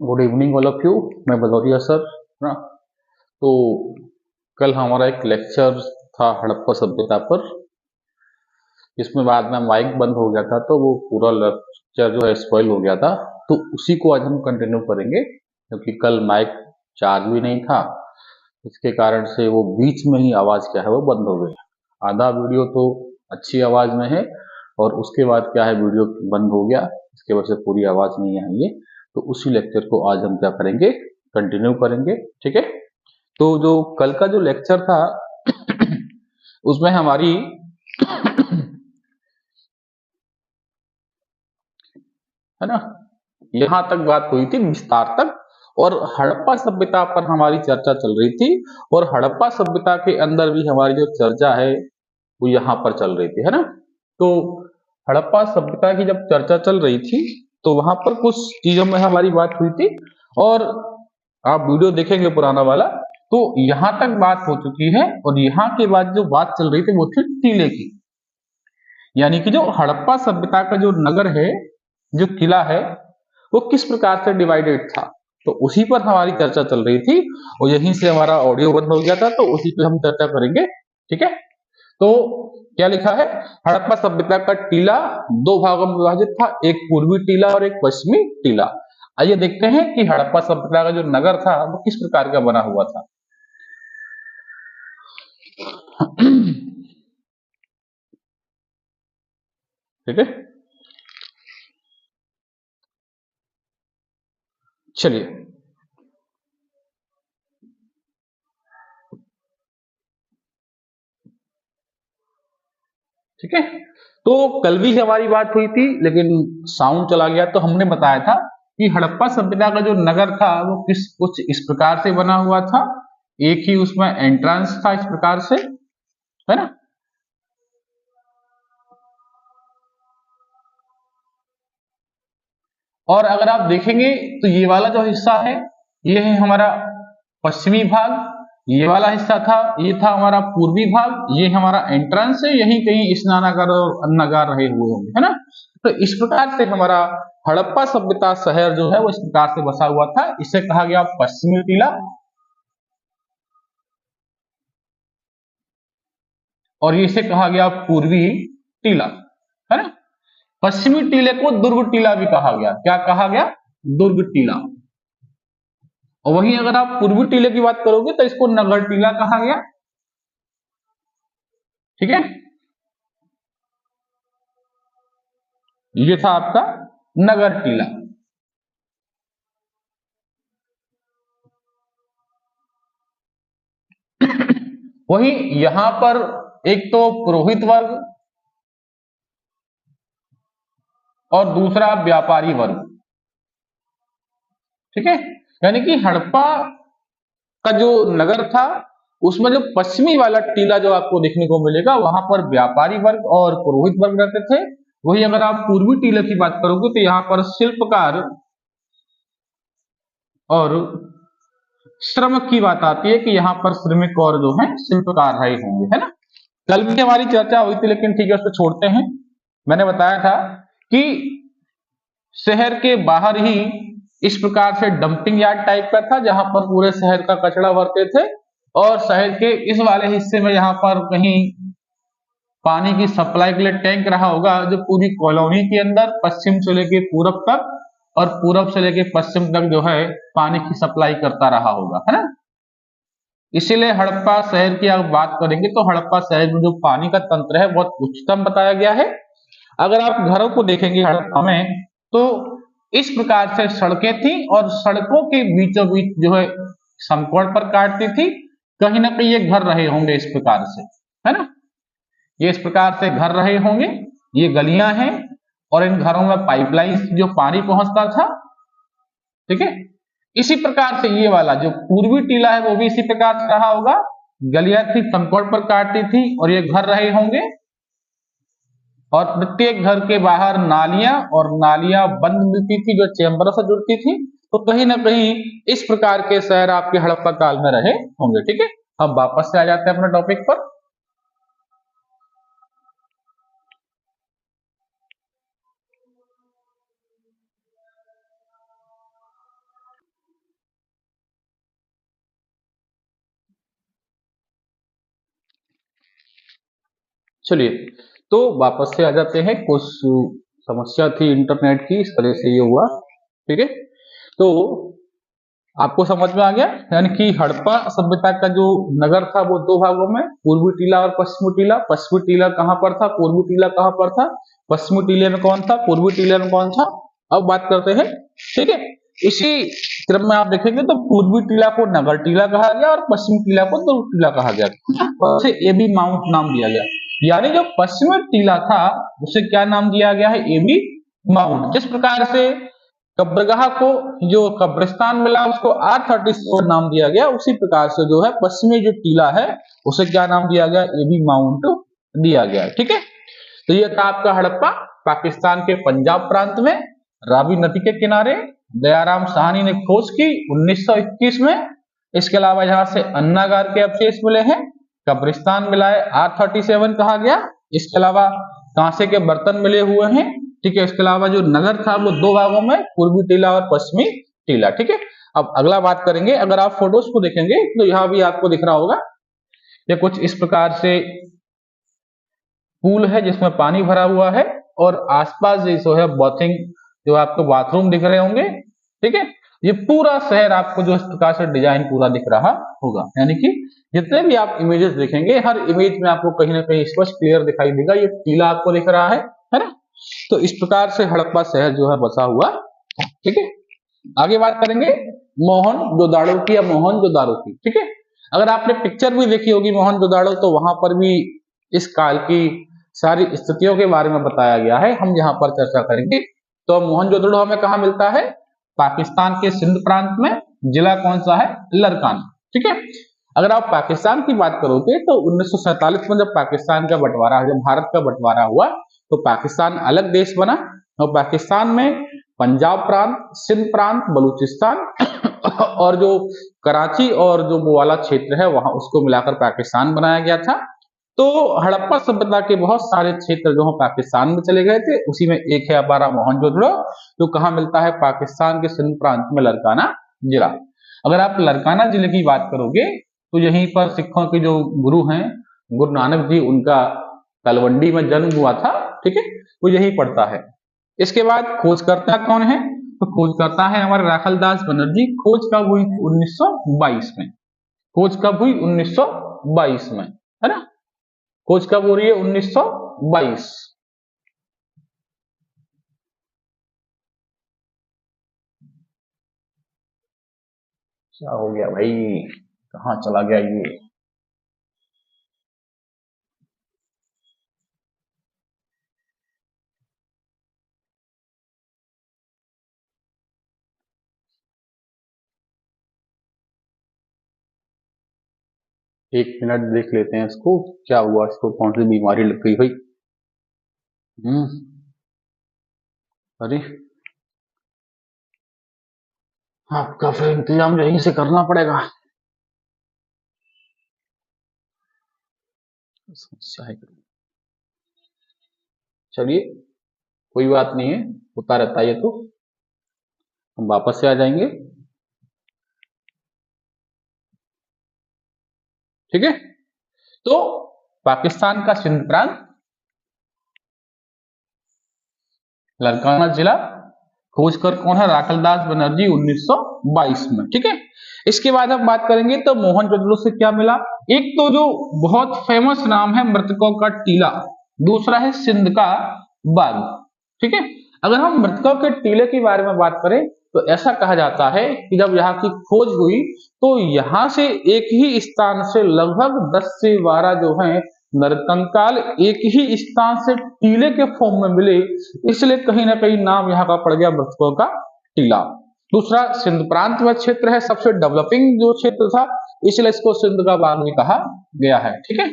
Good evening all of you. मैं Bhadauria sir ना। तो कल हमारा एक लेक्चर था हड़प्पा सभ्यता पर, जिसमें बाद में माइक बंद हो गया था तो वो पूरा लेक्चर जो है स्पॉइल हो गया था। तो उसी को आज हम कंटिन्यू करेंगे, क्योंकि कल माइक चार्ज भी नहीं था। इसके कारण से वो बीच में ही आवाज़ क्या है वो बंद हो गई। आधा वीडियो तो अच्छी आवाज़ में है और उसके बाद क्या है वीडियो बंद हो गया, इसके वजह से पूरी आवाज़ नहीं आई है। तो उसी लेक्चर को आज हम क्या करेंगे, कंटिन्यू करेंगे। ठीक है। तो जो कल का जो लेक्चर था उसमें हमारी है ना, यहाँ तक बात हुई थी विस्तार तक, और हड़प्पा सभ्यता पर हमारी चर्चा चल रही थी। और हड़प्पा सभ्यता के अंदर भी हमारी जो चर्चा है वो यहाँ पर चल रही थी, है ना। तो हड़प्पा सभ्यता की जब चर्चा चल रही थी तो वहां पर कुछ चीजों में हमारी बात हुई थी, और आप वीडियो देखेंगे पुराना वाला तो यहां तक बात हो चुकी है। और यहाँ के बाद जो बात चल रही थी वो थी टीले की, यानी कि जो हड़प्पा सभ्यता का जो नगर है, जो किला है, वो किस प्रकार से डिवाइडेड था। तो उसी पर हमारी चर्चा चल रही थी और यहीं से हमारा ऑडियो बंद हो गया था, तो उसी पे हम चर्चा करेंगे। ठीक है। तो क्या लिखा है, हड़प्पा सभ्यता का टीला दो भागों में विभाजित था, एक पूर्वी टीला और एक पश्चिमी टीला। आइए देखते हैं कि हड़प्पा सभ्यता का जो नगर था वो किस प्रकार का बना हुआ था। ठीक है, चलिए। ठीक है। तो कल भी हमारी बात हुई थी लेकिन साउंड चला गया, तो हमने बताया था कि हड़प्पा सभ्यता का जो नगर था वो किस कुछ इस प्रकार से बना हुआ था। एक ही उसमें एंट्रेंस था इस प्रकार से, है ना। और अगर आप देखेंगे तो ये वाला जो हिस्सा है ये है हमारा पश्चिमी भाग, ये वाला हिस्सा था ये था हमारा पूर्वी भाग, ये हमारा एंट्रेंस है, यही कहीं स्नानागार और अन्नागार रहे हुए होंगे, है ना। तो इस प्रकार से हमारा हड़प्पा सभ्यता शहर जो है वो इस प्रकार से बसा हुआ था। इसे कहा गया पश्चिमी टीला और इसे कहा गया पूर्वी टीला, है ना। पश्चिमी टीले को दुर्ग टीला भी कहा गया। क्या कहा गया? दुर्ग टीला। और वहीं अगर आप पूर्वी टीले की बात करोगे तो इसको नगर टीला कहा गया। ठीक है, ये था आपका नगर टीला। वहीं यहां पर एक तो पुरोहित वर्ग और दूसरा व्यापारी वर्ग। ठीक है, यानी कि हड़प्पा का जो नगर था उसमें जो पश्चिमी वाला टीला जो आपको देखने को मिलेगा वहां पर व्यापारी वर्ग और पुरोहित वर्ग रहते थे। वही अगर आप पूर्वी टीले की बात करोगे तो यहाँ पर शिल्पकार और श्रमिक की बात आती है कि यहाँ पर श्रमिक और जो है शिल्पकार रहे होंगे, है ना। कल भी हमारी चर्चा हुई थी लेकिन ठीक है उसको छोड़ते हैं। मैंने बताया था कि शहर के बाहर ही इस प्रकार से डंपिंग यार्ड टाइप का था जहां पर पूरे शहर का कचरा भरते थे, और शहर के इस वाले हिस्से में यहाँ पर कहीं पानी की सप्लाई के लिए टैंक रहा होगा जो पूरी कॉलोनी के अंदर पश्चिम से लेके पूरब तक और पूरब से लेके पश्चिम तक जो है पानी की सप्लाई करता रहा होगा, है ना। इसीलिए हड़प्पा शहर की अगर बात करेंगे तो हड़प्पा शहर में जो पानी का तंत्र है बहुत उच्चतम बताया गया है। अगर आप घरों को देखेंगे हड़प्पा में तो इस प्रकार से सड़कें थी और सड़कों के बीचों बीच जो है समकोण पर काटती थी। कहीं ना कहीं ये घर रहे होंगे इस प्रकार से, है ना। ये इस प्रकार से घर रहे होंगे, ये गलियां हैं और इन घरों में पाइपलाइन जो पानी पहुंचता था। ठीक है, इसी प्रकार से ये वाला जो पूर्वी टीला है वो भी इसी प्रकार से रहा होगा। गलियां थी समकोण पर काटती थी और ये घर रहे होंगे, और प्रत्येक घर के बाहर नालियां और नालियां बंद मिलती थी जो चैम्बरों से जुड़ती थी। तो कहीं ना कहीं इस प्रकार के शहर आपके हड़प्पा काल में रहे होंगे। ठीक है, अब वापस से आ जाते हैं अपने टॉपिक पर। चलिए, तो वापस से आ जाते हैं। कुछ समस्या थी इंटरनेट की, इस तरह से ये हुआ। ठीक है, तो आपको समझ में आ गया। यानी कि हड़प्पा सभ्यता का जो नगर था वो दो भागों में, पूर्वी टीला और पश्चिमी टीला। पश्चिमी टीला कहां पर था, पूर्वी टीला कहां पर था, पश्चिमी टीले में कौन था, पूर्वी टीले में कौन था, अब बात करते हैं। ठीक है, इसी क्रम में आप देखेंगे तो पूर्वी टीला को नगर टीला कहा गया और पश्चिमी टीला को दुर्ग टीला कहा गया, और उसे एबी माउंट नाम दिया गया। यानी जो पश्चिमी टीला था उसे क्या नाम दिया गया है, एबी माउंट। जिस प्रकार से कब्रगाह को जो कब्रिस्तान मिला उसको R37 नाम दिया गया, उसी प्रकार से जो है पश्चिमी जो टीला है उसे क्या नाम दिया गया, एबी माउंट दिया गया। ठीक है, तो ये था आपका हड़प्पा, पाकिस्तान के पंजाब प्रांत में, रावी नदी के किनारे। दयाराम साहनी ने खोज की 1921 में। इसके अलावा यहाँ से अन्नागार के अवशेष मिले हैं, कब्रिस्तान मिला है, R37 कहा गया। इसके अलावा कांसे के बर्तन मिले हुए हैं। ठीक है, इसके अलावा जो नगर था वो दो भागों में, पूर्वी टीला और पश्चिमी टीला। ठीक है, अब अगला बात करेंगे। अगर आप फोटोज को देखेंगे तो यहाँ भी आपको दिख रहा होगा, ये कुछ इस प्रकार से पूल है जिसमें पानी भरा हुआ है, और आसपास जो है बाथिंग, जो आपको बाथरूम दिख रहे होंगे। ठीक है, ये पूरा शहर आपको जो इस प्रकार से डिजाइन पूरा दिख रहा होगा। यानी कि जितने भी आप इमेजेस देखेंगे, हर इमेज में आपको कहीं ना कहीं स्पष्ट क्लियर दिखाई देगा, ये टीला आपको दिख रहा है ना। तो इस प्रकार से हड़प्पा शहर जो है बसा हुआ। ठीक है, आगे बात करेंगे मोहनजोदाड़ो की या मोहनजोदाड़ो की। ठीक है, अगर आपने पिक्चर भी देखी होगी मोहनजोदाड़ो, तो वहां पर भी इस काल की सारी स्थितियों के बारे में बताया गया है, हम यहाँ पर चर्चा करेंगे। तो मोहनजोदड़ो हमें कहाँ मिलता है, पाकिस्तान के सिंध प्रांत में, जिला कौन सा है, लरकाना। ठीक है, अगर आप पाकिस्तान की बात करोगे तो 1947 में जब पाकिस्तान का बंटवारा, जब भारत का बंटवारा हुआ, तो पाकिस्तान अलग देश बना, और पाकिस्तान में पंजाब प्रांत, सिंध प्रांत, बलूचिस्तान और जो कराची और जो वो वाला क्षेत्र है वहां, उसको मिलाकर पाकिस्तान बनाया गया था। तो हड़प्पा सभ्यता के बहुत सारे क्षेत्र जो है पाकिस्तान में चले गए थे, उसी में एक है हमारा मोहनजोदड़ो, जो कहाँ मिलता है, पाकिस्तान के सिंध प्रांत में, लरकाना जिला। अगर आप लरकाना जिले की बात करोगे तो यहीं पर सिखों के जो गुरु हैं, गुरु नानक जी, उनका तलवंडी में जन्म हुआ था। ठीक है, वो यही पड़ता है। इसके बाद खोजकर्ता कौन है, तो खोजकर्ता है हमारे राखलदास बनर्जी। खोज कब हुई, 1922 में। खोज कब हुई, 1922 में, है ना। खोज कब हो रही है, 1922। क्या हो गया भाई, कहाँ चला गया ये। एक मिनट देख लेते हैं इसको, क्या हुआ, इसको कौन सी बीमारी लग गई भाई। अरे आपका फिर इंतजाम यहीं से करना पड़ेगा। समस्या है, चलिए कोई बात नहीं है, होता रहता है ये तो, हम वापस से आ जाएंगे। ठीक है, तो पाकिस्तान का सिंध प्रांत, लरकाना जिला, खोजकर कौन है, राखलदास बनर्जी, 1922 में। ठीक है, इसके बाद हम बात करेंगे तो मोहनजोदड़ो से क्या मिला। एक तो जो बहुत फेमस नाम है मृतकों का टीला, दूसरा है सिंध का बाग। ठीक है, अगर हम मृतकों के टीले के बारे में बात करें तो ऐसा कहा जाता है कि जब यहाँ की खोज हुई तो यहाँ से एक ही स्थान से लगभग 10 से 12 जो है नरकंकाल एक ही स्थान से टीले के फॉर्म में मिले, इसलिए कहीं ना कहीं नाम यहाँ का पड़ गया मृतकों का टीला। दूसरा, सिंध प्रांत में क्षेत्र है, सबसे डेवलपिंग जो क्षेत्र था, इसलिए इसको सिंध का बाग भी कहा गया है। ठीक है,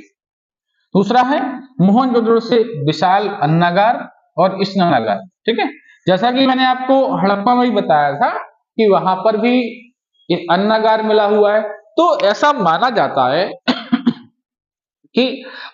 दूसरा है मोहनजोदड़ो से विशाल अन्नागार और स्नानागार। ठीक है, जैसा कि मैंने आपको हड़प्पा में ही बताया था कि वहां पर भी एक अन्नागार मिला हुआ है। तो ऐसा माना जाता है कि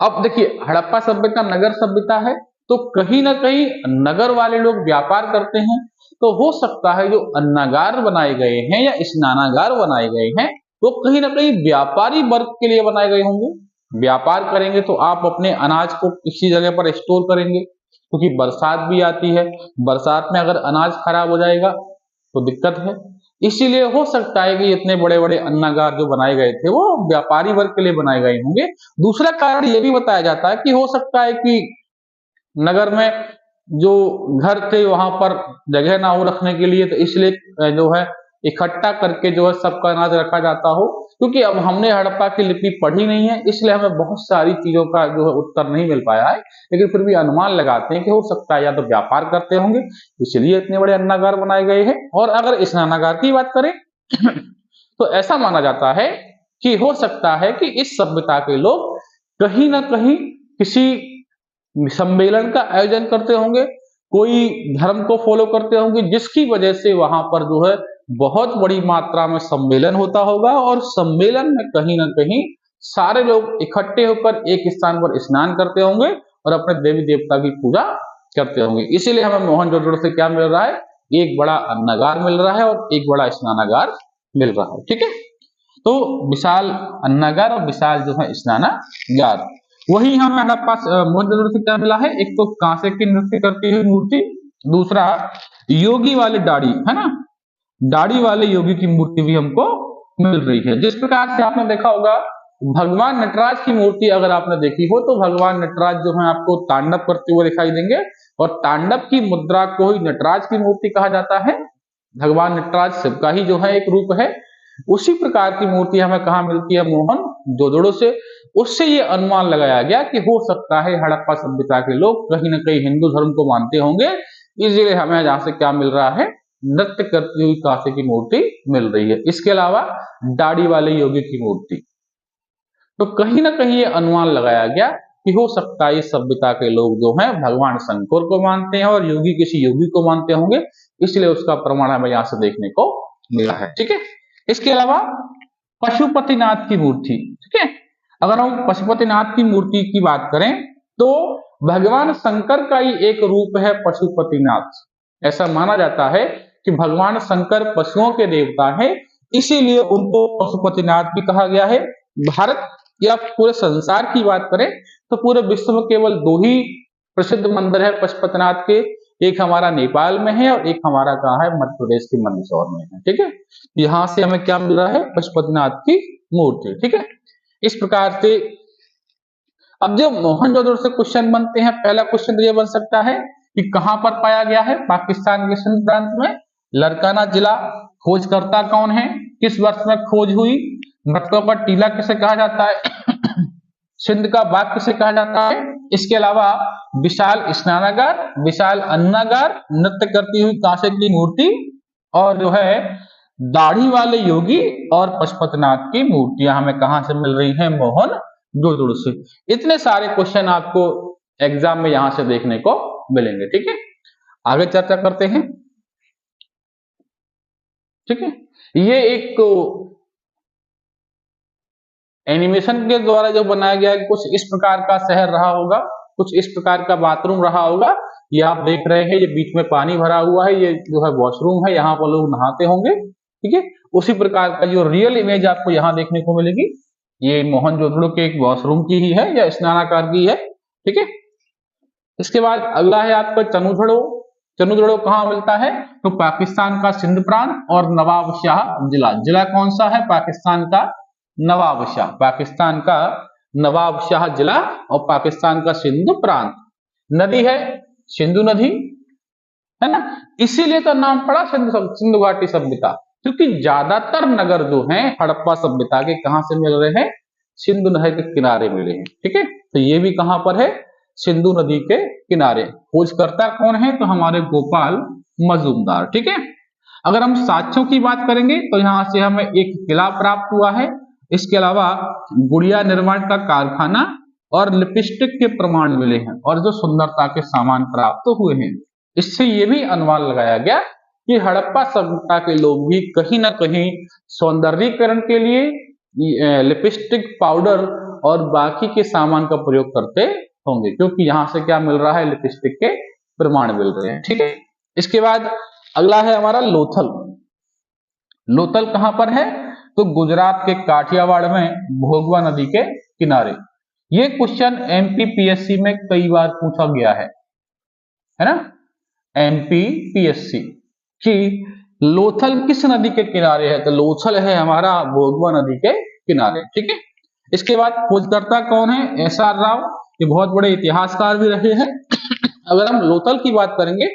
अब देखिए, हड़प्पा सभ्यता नगर सभ्यता है, तो कहीं ना कहीं नगर वाले लोग व्यापार करते हैं, तो हो सकता है जो अन्नागार बनाए गए हैं या स्नानागार बनाए गए हैं वो कहीं ना कहीं व्यापारी वर्ग के लिए बनाए गए होंगे। व्यापार करेंगे तो आप अपने अनाज को किसी जगह पर स्टोर करेंगे, क्योंकि बरसात भी आती है, बरसात में अगर अनाज खराब हो जाएगा तो दिक्कत है। इसीलिए हो सकता है कि इतने बड़े बड़े अन्नागार जो बनाए गए थे वो व्यापारी वर्ग के लिए बनाए गए होंगे। दूसरा कारण ये भी बताया जाता है कि हो सकता है कि नगर में जो घर थे वहां पर जगह ना हो रखने के लिए, तो इसलिए जो है इकट्ठा करके जो है सबका अनाज रखा जाता हो। क्योंकि अब हमने हड़प्पा की लिपि पढ़ी नहीं है, इसलिए हमें बहुत सारी चीजों का जो है उत्तर नहीं मिल पाया है, लेकिन फिर भी अनुमान लगाते हैं कि हो सकता है या तो व्यापार करते होंगे, इसलिए इतने बड़े अन्नागार बनाए गए हैं। और अगर स्नानागार की बात करें तो ऐसा माना जाता है कि हो सकता है कि इस सभ्यता के लोग कहीं ना कहीं किसी सम्मेलन का आयोजन करते होंगे, कोई धर्म को फॉलो करते होंगे, जिसकी वजह से वहां पर जो है बहुत बड़ी मात्रा में सम्मेलन होता होगा, और सम्मेलन में कहीं ना कहीं सारे लोग इकट्ठे होकर एक स्थान पर स्नान करते होंगे और अपने देवी देवता की पूजा करते होंगे। इसीलिए हमें मोहनजोदड़ो से क्या मिल रहा है, एक बड़ा अन्नागार मिल रहा है और एक बड़ा स्नानागार मिल रहा है। ठीक है, तो विशाल अन्नागार और विशाल जो है स्नानागार। वही हमें हड़प्पा मोहनजोदड़ो से क्या मिला है, एक तो कांसे की नृत्य करती हुई मूर्ति, दूसरा योगी वाली दाढ़ी, है ना, दाढ़ी वाले योगी की मूर्ति भी हमको मिल रही है। जिस प्रकार से आपने देखा होगा भगवान नटराज की मूर्ति अगर आपने देखी हो तो भगवान नटराज जो है आपको तांडव करते हुए दिखाई देंगे, और तांडव की मुद्रा को ही नटराज की मूर्ति कहा जाता है। भगवान नटराज शिव का ही जो है एक रूप है। उसी प्रकार की मूर्ति हमें कहाँ मिलती है, मोहनजोदड़ो से। उससे ये अनुमान लगाया गया कि हो सकता है हड़प्पा सभ्यता के लोग कहीं ना कहीं हिंदू धर्म को मानते होंगे, इसलिए हमें जहां से क्या मिल रहा है, नृत्य करती हुई कांसे की मूर्ति मिल रही है। इसके अलावा दाढ़ी वाले योगी की मूर्ति। तो कहीं ना कहीं ये अनुमान लगाया गया कि हो सकता है इस सभ्यता के लोग जो हैं भगवान शंकर को मानते हैं और योगी किसी योगी को मानते होंगे, इसलिए उसका प्रमाण हमें यहां से देखने को मिला है। ठीक है, इसके अलावा पशुपतिनाथ की मूर्ति। ठीक है, अगर हम पशुपतिनाथ की मूर्ति की बात करें तो भगवान शंकर का ही एक रूप है पशुपतिनाथ। ऐसा माना जाता है कि भगवान शंकर पशुओं के देवता हैं, इसीलिए उनको पशुपतिनाथ भी कहा गया है। भारत या पूरे संसार की बात करें तो पूरे विश्व में केवल दो ही प्रसिद्ध मंदिर है पशुपतिनाथ के, एक हमारा नेपाल में है और एक हमारा कहाँ है, मध्य प्रदेश के मंदसौर में है। ठीक है, यहां से हमें क्या मिल रहा है, पशुपतिनाथ की मूर्ति। ठीक है, इस प्रकार से अब जो मोहनजोदड़ो से क्वेश्चन बनते हैं, पहला क्वेश्चन ये बन सकता है कि कहां पर पाया गया है, पाकिस्तान के सिंध प्रांत में। लड़काना जिला, खोजकर्ता कौन है, किस वर्ष में खोज हुई, मृतकों का टीला किसे कहा जाता है, सिंध का बाग किसे कहा जाता है। इसके अलावा विशाल स्नानागार, विशाल अन्नागार, नृत्य करती हुई कांसे की मूर्ति, और जो है दाढ़ी वाले योगी और पशुपतिनाथ की मूर्तियां हमें कहां से मिल रही हैं, मोहनजोदड़ो से। इतने सारे क्वेश्चन आपको एग्जाम में यहां से देखने को मिलेंगे। ठीक है, आगे चर्चा करते हैं। ठीक है, ये एक एनिमेशन के द्वारा जो बनाया गया है, कुछ इस प्रकार का शहर रहा होगा, कुछ इस प्रकार का बाथरूम रहा होगा। ये आप देख रहे हैं, ये बीच में पानी भरा हुआ है, ये जो है वॉशरूम है, यहाँ पर लोग नहाते होंगे। ठीक है, उसी प्रकार का जो रियल इमेज आपको यहाँ देखने को मिलेगी, ये मोहनजोदड़ो के एक वॉशरूम की ही है या स्नानागार की है। ठीक है, इसके बाद अगला है आपका चनुझड़ो। चनुझड़ो कहाँ मिलता है, तो पाकिस्तान का सिंध प्रांत और नवाबशाह जिला। जिला कौन सा है, पाकिस्तान का नवाबशाह, पाकिस्तान का नवाबशाह जिला और पाकिस्तान का सिंधु प्रांत। नदी है सिंधु नदी, है ना, इसीलिए तो नाम पड़ा सिंधु घाटी सभ्यता, क्योंकि ज्यादातर नगर जो हैं हड़प्पा सभ्यता के कहां से मिल रहे हैं, सिंधु नदी के किनारे मिले हैं। ठीक है, तो ये भी कहां पर है, सिंधु नदी के किनारे। खोजकर्ता कौन है, तो हमारे गोपाल मजूमदार। ठीक है, अगर हम साक्ष्यों की बात करेंगे तो यहां से हमें एक किला प्राप्त हुआ है, इसके अलावा गुड़िया निर्माण का कारखाना और लिपस्टिक के प्रमाण मिले हैं, और जो सुंदरता के सामान प्राप्त हुए हैं। इससे यह भी अनुमान लगाया गया कि हड़प्पा सभ्यता के लोग भी कहीं ना कहीं सौंदर्यीकरण के लिए लिपस्टिक, पाउडर और बाकी के सामान का प्रयोग करते होंगे, क्योंकि यहां से क्या मिल रहा है, लिपस्टिक के प्रमाण मिल रहे हैं। ठीक है, इसके बाद अगला है हमारा लोथल। लोथल कहां पर है, तो गुजरात के काठियावाड़ में भोगवा नदी के किनारे। ये क्वेश्चन एमपीपीएससी में कई बार पूछा गया है ना, एमपीपीएससी कि लोथल किस नदी के किनारे है, तो लोथल है हमारा भोगवा नदी के किनारे, ठीक है। इसके बाद खोजकर्ता कौन है, एसआर राव, ये बहुत बड़े इतिहासकार भी रहे हैं। अगर हम लोथल की बात करेंगे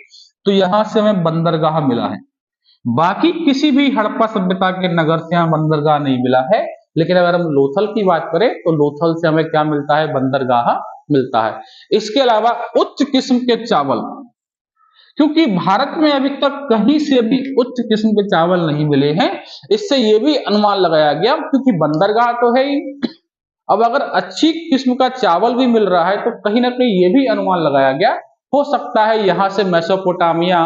तो यहां से हमें बंदरगाह मिला है, बाकी किसी भी हड़प्पा सभ्यता के नगर से यहाँ बंदरगाह नहीं मिला है, लेकिन अगर हम लोथल की बात करें तो लोथल से हमें क्या मिलता है, बंदरगाह मिलता है। इसके अलावा उच्च किस्म के चावल, क्योंकि भारत में अभी तक कहीं से भी उच्च किस्म के चावल नहीं मिले हैं, इससे यह भी अनुमान लगाया गया, क्योंकि बंदरगाह तो है ही, अब अगर अच्छी किस्म का चावल भी मिल रहा है तो कहीं ना कहीं यह भी अनुमान लगाया गया, हो सकता है यहां से मेसोपोटामिया,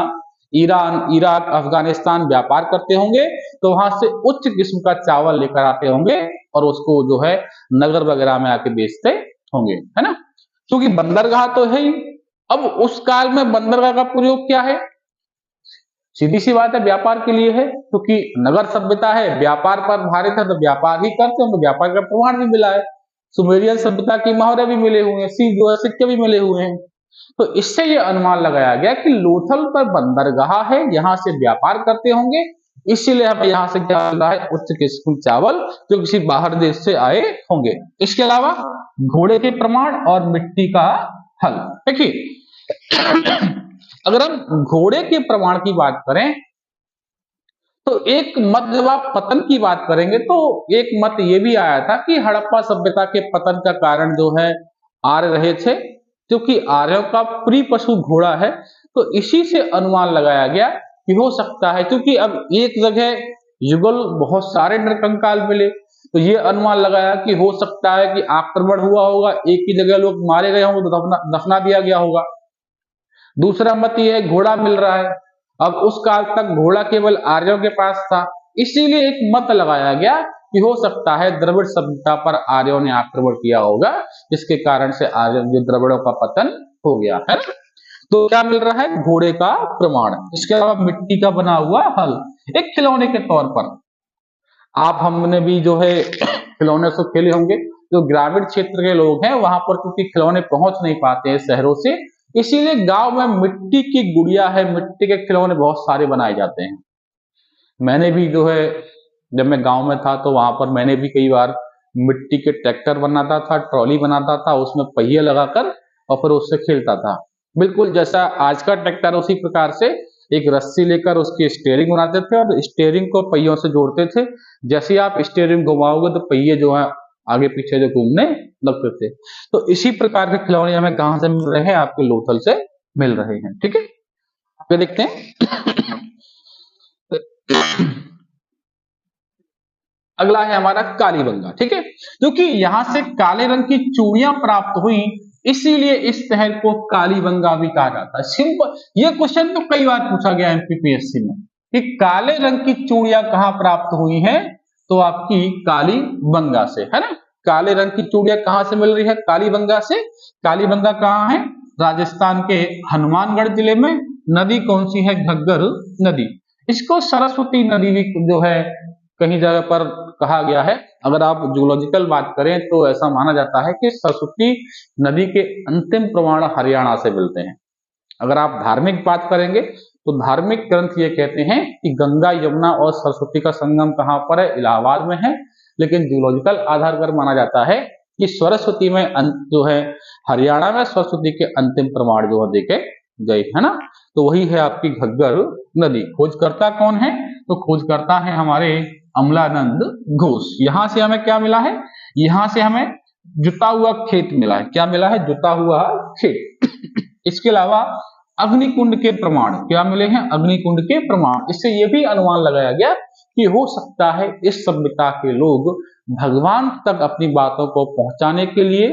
ईरान, इराक, अफगानिस्तान व्यापार करते होंगे, तो वहां से उच्च किस्म का चावल लेकर आते होंगे और उसको जो है नगर वगैरह में आके बेचते होंगे, है ना, क्योंकि बंदरगाह तो है ही। अब उस काल में बंदरगाह का प्रयोग क्या है, सीधी सी बात है, व्यापार के लिए है, क्योंकि नगर सभ्यता है, व्यापार पर आधारित है, तो व्यापार ही करते हैं, तो व्यापार का प्रमाण भी मिला है, सुमेरियन सभ्यता की मोहरें भी मिले हुए हैं, जो है सिक्के भी मिले हुए हैं, तो इससे ये अनुमान लगाया गया कि लोथल पर बंदरगाह है, यहां से व्यापार करते होंगे, इसीलिए हमें यहां से क्या मिल रहा है, उच्च किस्म चावल जो किसी बाहर देश से आए होंगे। इसके अलावा घोड़े के प्रमाण और मिट्टी का हल, देखिए अगर हम घोड़े के प्रमाण की बात करें तो एक मत, जब आप पतन की बात करेंगे तो एक मत ये भी आया था कि हड़प्पा सभ्यता के पतन का कारण जो है आर्य रहे थे, क्योंकि आर्यों का प्रिय पशु घोड़ा है, तो इसी से अनुमान लगाया गया कि हो सकता है, क्योंकि अब एक जगह युगल बहुत सारे नरकंकाल मिले, तो ये अनुमान लगाया कि हो सकता है कि आक्रमण हुआ होगा, एक ही जगह लोग मारे गए होंगे तो दफना दिया गया होगा। दूसरा मत यह है घोड़ा मिल रहा है, अब उस काल तक घोड़ा केवल आर्यों के पास था, इसीलिए एक मत लगाया गया कि हो सकता है द्रविड़ सभ्यता पर आर्यों ने आक्रमण किया होगा, जिसके कारण से आर्य जो द्रविड़ों का पतन हो गया है। तो क्या मिल रहा है, घोड़े का प्रमाण। इसके अलावा मिट्टी का बना हुआ हल, एक खिलौने के तौर पर आप हमने भी जो है खिलौने से खेले होंगे, जो ग्रामीण क्षेत्र के लोग हैं वहां पर क्योंकि खिलौने पहुंच नहीं पाते हैं शहरों से, इसीलिए गांव में मिट्टी की गुड़िया है, मिट्टी के खिलौने बहुत सारे बनाए जाते हैं। मैंने भी जो है जब मैं गांव में था तो वहां पर मैंने भी कई बार मिट्टी के ट्रैक्टर बनाता था, ट्रॉली बनाता था, उसमें पहिए लगाकर और फिर उससे खेलता था, बिल्कुल जैसा आज का ट्रैक्टर, उसी प्रकार से एक रस्सी लेकर उसकी स्टीयरिंग बनाते थे और स्टीयरिंग को पहियों से जोड़ते थे, जैसे ही आप स्टीयरिंग घुमाओगे तो पहिए जो है आगे पीछे जो घूमने लगते थे। तो इसी प्रकार के खिलौने हमें कहां से मिल रहे हैं, आपके लोथल से मिल रहे हैं, ठीक है। आगे देखते हैं अगला है हमारा कालीबंगा, ठीक है, क्योंकि यहां से काले रंग की चूड़ियां प्राप्त हुई, इसीलिए इस शहर को कालीबंगा भी कहा जाता है। सिंपल, ये क्वेश्चन तो कई बार पूछा गया एमपीपीएससी में कि काले रंग की चूड़ियां कहां प्राप्त हुई हैं, तो आपकी कालीबंगा से, है ना। काले रंग की चूड़ियां कहां से मिल रही है, कालीबंगा से। कालीबंगा कहां है, राजस्थान के हनुमानगढ़ जिले में। नदी कौन सी है, घग्गर नदी। इसको सरस्वती नदी भी जो है कहीं जगह पर कहा गया है। अगर आप जूलॉजिकल बात करें तो ऐसा माना जाता है कि सरस्वती नदी के अंतिम प्रमाण हरियाणा से मिलते हैं। अगर आप धार्मिक बात करेंगे तो धार्मिक ग्रंथ ये कहते हैं कि गंगा, यमुना और सरस्वती का संगम कहां पर है, इलाहाबाद में है, लेकिन जूलॉजिकल आधार पर माना जाता है कि सरस्वती में जो है हरियाणा में सरस्वती के अंतिम प्रमाण जो है देखे गए, है ना। तो वही है आपकी घग्गर नदी। खोजकर्ता कौन है, तो खोजकर्ता है हमारे अमलानंद घोष। यहां से हमें क्या मिला है, यहां से हमें जुता हुआ खेत मिला है। क्या मिला है, जुता हुआ खेत। इसके अलावा अग्निकुंड के प्रमाण क्या मिले हैं, अग्निकुंड के प्रमाण। इससे यह भी अनुमान लगाया गया कि हो सकता है इस सभ्यता के लोग भगवान तक अपनी बातों को पहुंचाने के लिए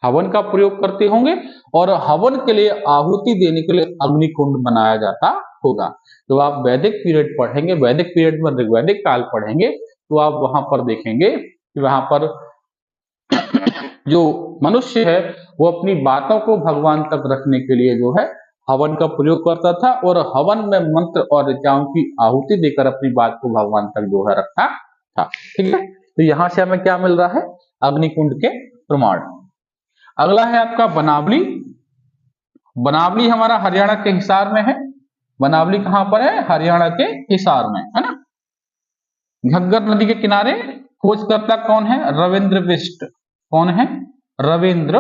हवन का प्रयोग करते होंगे और हवन के लिए आहुति देने के लिए अग्निकुंड बनाया जाता होगा। तो आप वैदिक पीरियड पढ़ेंगे, वैदिक पीरियड में ऋग्वैदिक काल पढ़ेंगे, तो आप वहां पर देखेंगे कि वहां पर जो मनुष्य है वो अपनी बातों को भगवान तक रखने के लिए जो है हवन का प्रयोग करता था और हवन में मंत्र और ऋचाओं की आहुति देकर अपनी बात को भगवान तक जो है रखता था, ठीक है। तो यहां से हमें क्या मिल रहा है, अग्निकुंड के प्रमाण। अगला है आपका बनावली। बनावली हमारा हरियाणा के हिसार में है। बनावली कहां पर है? हरियाणा के हिसार में, है ना। घग्गर नदी के किनारे। खोजकर्ता कौन है? रविंद्र बिष्ट। कौन है? रविंद्र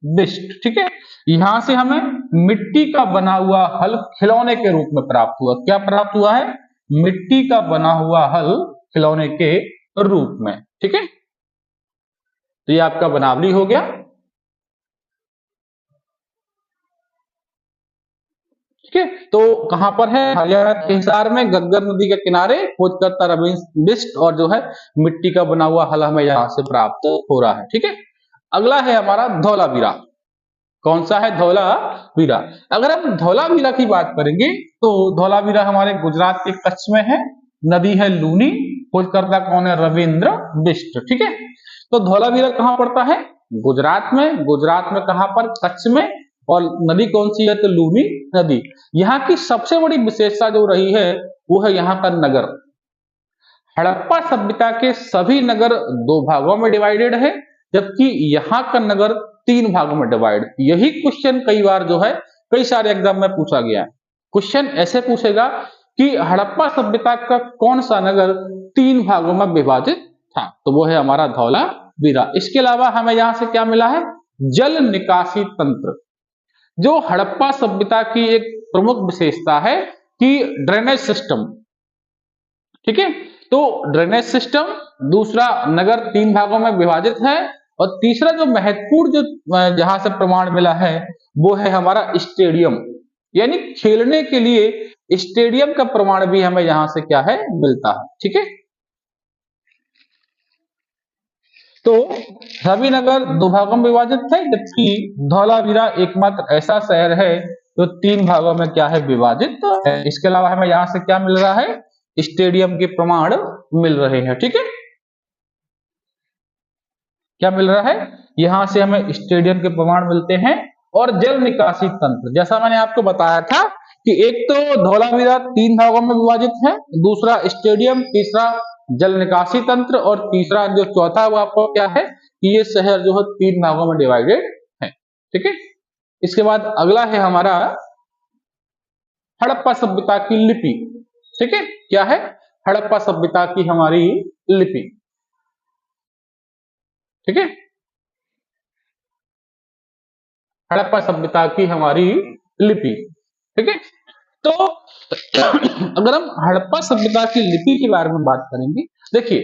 बिष्ट। ठीक है। यहां से हमें मिट्टी का बना हुआ हल खिलौने के रूप में प्राप्त हुआ। क्या प्राप्त हुआ है? मिट्टी का बना हुआ हल खिलौने के रूप में। ठीक है, तो ये आपका बनावली हो गया। ठीक है, तो कहां पर है? हरियाणा के हिसार में, गग्गर नदी के किनारे। खोजकर्ता रविंद्र बिष्ट और जो है मिट्टी का बना हुआ हल हमें यहां से प्राप्त हो रहा है। ठीक है, अगला है हमारा धौलावीरा। कौन सा है? धौलावीरा। अगर हम धौलावीरा की बात करेंगे तो धौलावीरा हमारे गुजरात के कच्छ में है। नदी है लूनी। खोजकर्ता कौन है? रविंद्र बिष्ट। ठीक है, तो धौलावीरा कहां पड़ता है? गुजरात में। गुजरात में कहां पर? कच्छ में। और नदी कौन सी है? तो लूनी नदी। यहाँ की सबसे बड़ी विशेषता जो रही है वो है यहाँ का नगर। हड़प्पा सभ्यता के सभी नगर दो भागों में डिवाइडेड है, जबकि यहाँ का नगर तीन भागों में डिवाइड। यही क्वेश्चन कई बार जो है कई सारे एग्जाम में पूछा गया है। क्वेश्चन ऐसे पूछेगा कि हड़प्पा सभ्यता का कौन सा नगर तीन भागों में विभाजित था, तो वो है हमारा धौलावीरा। इसके अलावा हमें यहाँ से क्या मिला है? जल निकासी तंत्र। जो हड़प्पा सभ्यता की एक प्रमुख विशेषता है कि ड्रेनेज सिस्टम। ठीक है, तो ड्रेनेज सिस्टम। दूसरा, नगर तीन भागों में विभाजित है। और तीसरा जो महत्वपूर्ण जो जहां से प्रमाण मिला है वो है हमारा स्टेडियम, यानी खेलने के लिए स्टेडियम का प्रमाण भी हमें यहां से क्या है? मिलता है। ठीक है, तो सभी नगर दो भागों में विभाजित है, जबकि धौलावीरा एकमात्र ऐसा शहर है जो तीन भागों में क्या है? विभाजित है। इसके अलावा हमें यहाँ से क्या मिल रहा है? स्टेडियम के प्रमाण मिल रहे हैं। ठीक है, क्या मिल रहा है? यहां से हमें स्टेडियम के प्रमाण मिलते हैं। और जल निकासी तंत्र, जैसा मैंने आपको बताया था कि एक तो धौलावीरा तीन भागों में विभाजित है, दूसरा स्टेडियम, तीसरा जल निकासी तंत्र, और तीसरा जो चौथा वो आपको क्या है कि ये शहर जो है तीन भागों में डिवाइडेड है। ठीक है, इसके बाद अगला है हमारा हड़प्पा सभ्यता की लिपि। ठीक है, क्या है? हड़प्पा सभ्यता की हमारी लिपि। ठीक है, हड़प्पा सभ्यता की हमारी लिपि। ठीक है, तो अगर हम हड़प्पा सभ्यता की लिपि के बारे में बात करेंगे, देखिए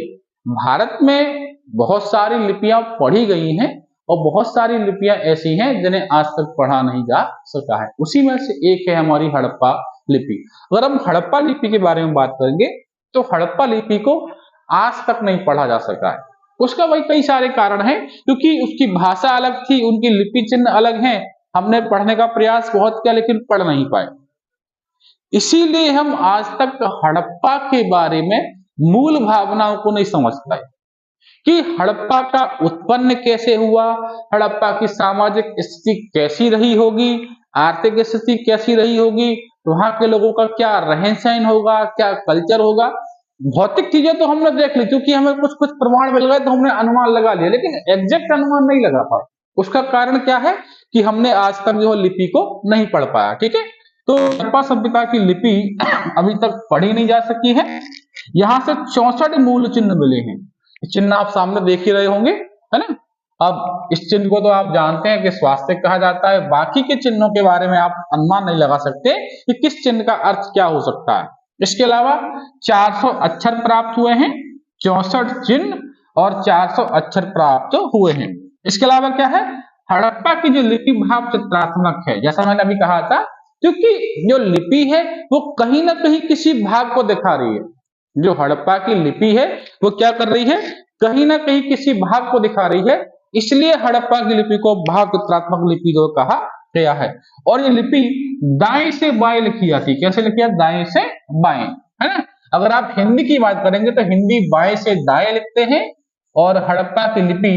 भारत में बहुत सारी लिपियां पढ़ी गई हैं और बहुत सारी लिपियां ऐसी हैं जिन्हें आज तक पढ़ा नहीं जा सका है। उसी में से एक है हमारी हड़प्पा लिपि। अगर हम हड़प्पा लिपि के बारे में बात करेंगे तो हड़प्पा लिपि को आज तक नहीं पढ़ा जा सका है। उसका वही कई सारे कारण हैं, क्योंकि उसकी भाषा अलग थी, उनकी लिपि चिन्ह अलग हैं। हमने पढ़ने का प्रयास बहुत किया लेकिन पढ़ नहीं पाए। इसीलिए हम आज तक हड़प्पा के बारे में मूल भावनाओं को नहीं समझ पाए कि हड़प्पा का उत्पन्न कैसे हुआ, हड़प्पा की सामाजिक स्थिति कैसी रही होगी, आर्थिक स्थिति कैसी रही होगी, वहां के लोगों का क्या रहन सहन होगा, क्या कल्चर होगा। भौतिक चीजें तो हमने देख ली, क्योंकि हमें कुछ कुछ प्रमाण मिल गए तो हमने अनुमान लगा लिया, लेकिन एग्जैक्ट अनुमान नहीं लगा पाए। उसका कारण क्या है कि हमने आज तक जो लिपि को नहीं पढ़ पाया। ठीक है, तो हड़प्पा सभ्यता की लिपि अभी तक पढ़ी नहीं जा सकी है। यहां से 64 मूल चिन्ह मिले हैं। चिन्ह आप सामने देख ही रहे होंगे, है ना। अब इस चिन्ह को तो आप जानते हैं कि स्वास्थ्य कहा जाता है। बाकी के चिन्हों के बारे में आप अनुमान नहीं लगा सकते कि किस चिन्ह का अर्थ क्या हो सकता है। इसके अलावा 400 अक्षर प्राप्त हुए हैं, 64 चिन्ह और 400 अक्षर प्राप्त हुए हैं। इसके अलावा क्या है? हड़प्पा की जो लिपि भाव चित्रात्मक है, जैसा मैंने अभी कहा था, क्योंकि जो लिपि है वो कहीं ना कहीं किसी भाग को दिखा रही है। जो हड़प्पा की लिपि है वो क्या कर रही है? कहीं ना कहीं किसी भाग को दिखा रही है। इसलिए हड़प्पा की लिपि को भाव चित्रात्मक लिपि जो कहा गया है। और ये लिपि दाएं से बाएं लिखी जाती है। कैसे लिखी जाती? दाएं से बाएं, है ना। अगर आप हिंदी की बात करेंगे तो हिंदी बाएं से दाएं लिखते हैं और हड़प्पा की लिपि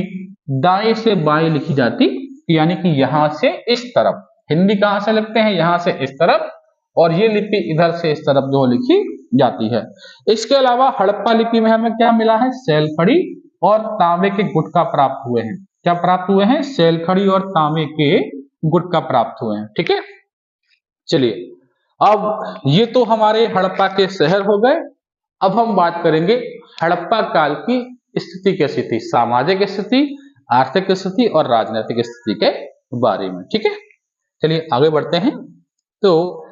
दाएं से बाएं लिखी जाती, यानी कि यहां से इस तरफ। हिंदी कहां से लिखते हैं? यहां से इस तरफ, और ये लिपि इधर से इस तरफ जो लिखी जाती है। इसके अलावा हड़प्पा लिपि में हमें क्या मिला है? शैलखड़ी और तांबे के गुटका प्राप्त हुए हैं। क्या प्राप्त हुए हैं? शैलखड़ी और तांबे के गुटका प्राप्त हुए हैं। ठीक है, चलिए अब ये तो हमारे हड़प्पा के शहर हो गए। अब हम बात करेंगे हड़प्पा काल की स्थिति कैसी थी, सामाजिक स्थिति, आर्थिक स्थिति और राजनीतिक स्थिति के बारे में। ठीक है, चलिए आगे बढ़ते हैं। तो